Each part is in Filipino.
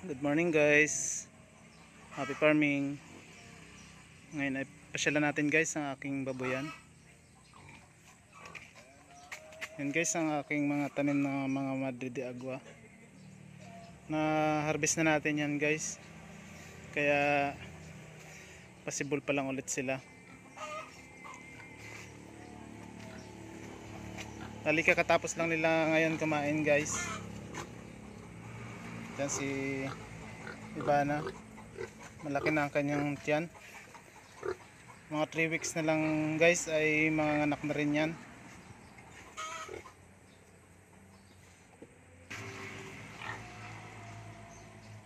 Good morning guys. Happy farming. Ngayon ay pasyalan natin guys ang aking baboyan. Yan guys ang aking mga tanim na mga Madre de Agua. Na harvest na natin yan guys. Kaya possible pa lang ulit sila. Halika katapos lang nila ngayon kumain guys. Yan si Ivana. Malaki na ang kanyang tiyan. Mga 3 weeks na lang guys ay mga anak na rin yan.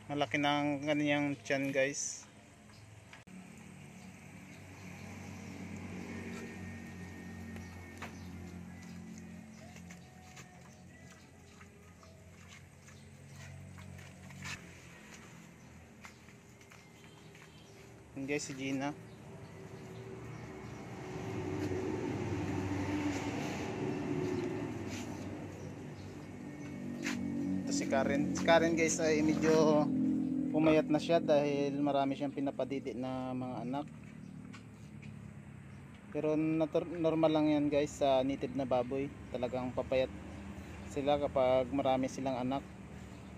Malaki na ang kanyang tiyan guys. Yan guys si Gina. Si Karen guys ay medyo pumayat na siya dahil marami siyang pinapadidi na mga anak. Pero normal lang yan guys sa native na baboy. Talagang papayat sila kapag marami silang anak.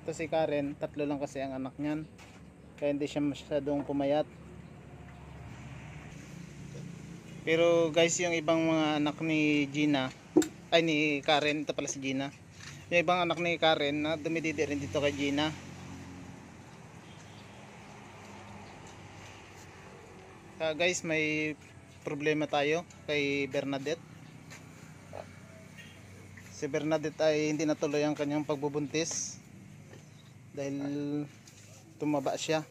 Ito si Karen, 3 lang kasi ang anak niyan. Kaya hindi siya masyadong pumayat. Pero guys yung ibang mga anak ni Gina, ay ni Karen, ito pala si Gina. Yung ibang anak ni Karen na dumididi rin dito kay Gina. Guys, may problema tayo kay Bernadette. Si Bernadette ay hindi natuloy ang kanyang pagbubuntis dahil tumaba siya.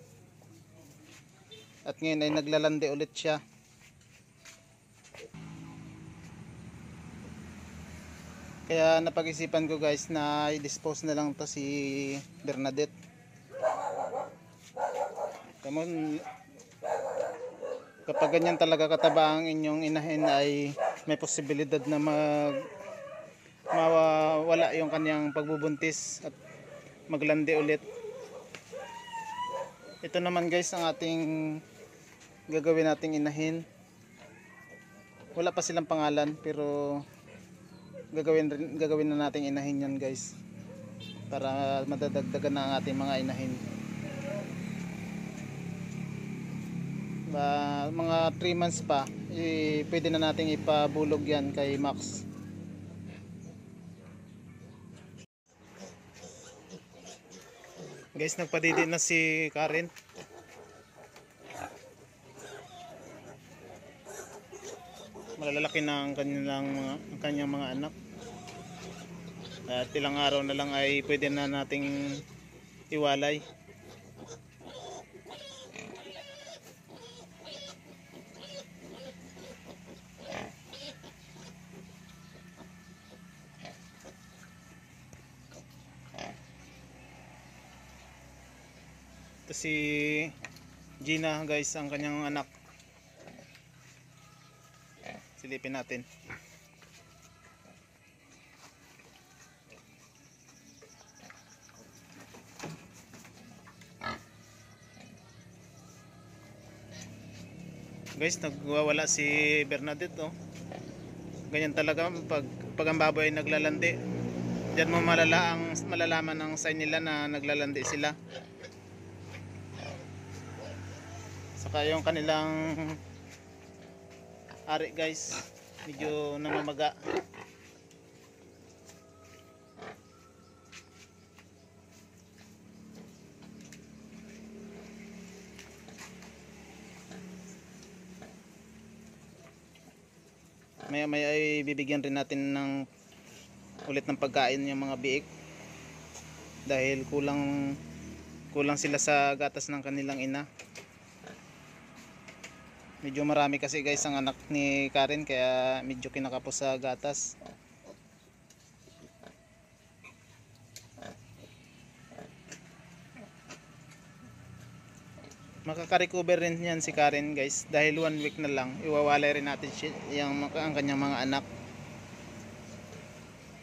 At ngayon ay naglalandi ulit siya. Kaya napag-isipan ko guys na i-dispose na lang to si Bernadette. Kapag ganyan talaga kataba ang inyong inahin ay may posibilidad na mawawala yung kanyang pagbubuntis at maglandi ulit. Ito naman guys ang ating gagawin nating inahin. Wala pa silang pangalan pero gagawin na nating inahin yan guys para madadagdagan na ang ating mga inahin. Mga 3 months pa pwede na nating ipabulog yan kay Max. Guys, nagpadidi na si Karen. Malalaki na ang kanyang mga anak. At ilang araw na lang ay pwede na nating iwalay. Ito si Gina guys, ang kanyang anak. Silipin natin. Guys, nagwawala si Bernadette oh. Ganyan talaga pag ang baboy ay naglalandi. Diyan mo malalaman ang sign nila na naglalandi sila. Saka yung kanilang ari guys, medyo namamaga. Maya maya ay bibigyan rin natin ng ulit ng pagkain yung mga biik dahil kulang sila sa gatas ng kanilang ina. Medyo marami kasi guys ang anak ni Karen kaya medyo kinakapos sa gatas. Makaka-recover rin yan si Karen guys dahil 1 week na lang iwawalay rin natin ang kanyang mga anak.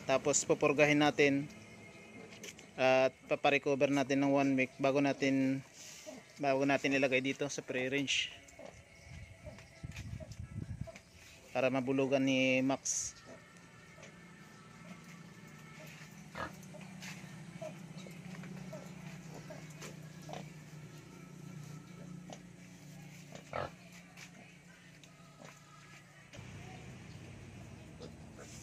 Tapos pupurgahin natin At paparecover natin ng 1 week bago natin ilagay dito sa free range para mabulugan ni Max.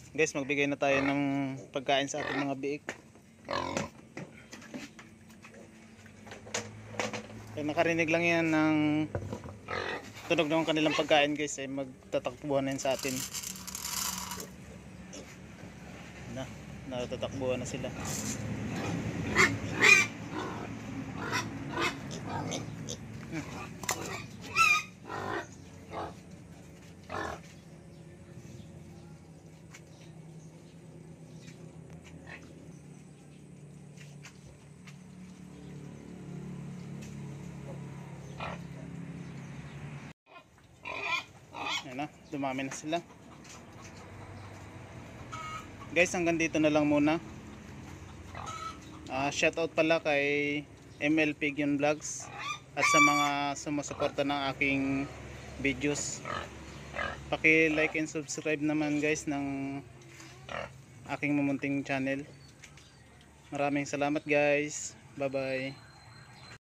Guys, magbigay na tayo ng pagkain sa ating mga biik. Kaya nakarinig lang yan ng tunog ng kanilang pagkain guys, ay magtatakbuhan na yan sa atin. Natatakbuhan na sila. Ayan na, dumami na sila. Guys, hanggang dito na lang muna. Shoutout pala kay ML Pigeon Vlogs at sa mga sumusuporta ng aking videos. Paki-like and subscribe naman guys ng aking mumunting channel. Maraming salamat guys. Bye bye.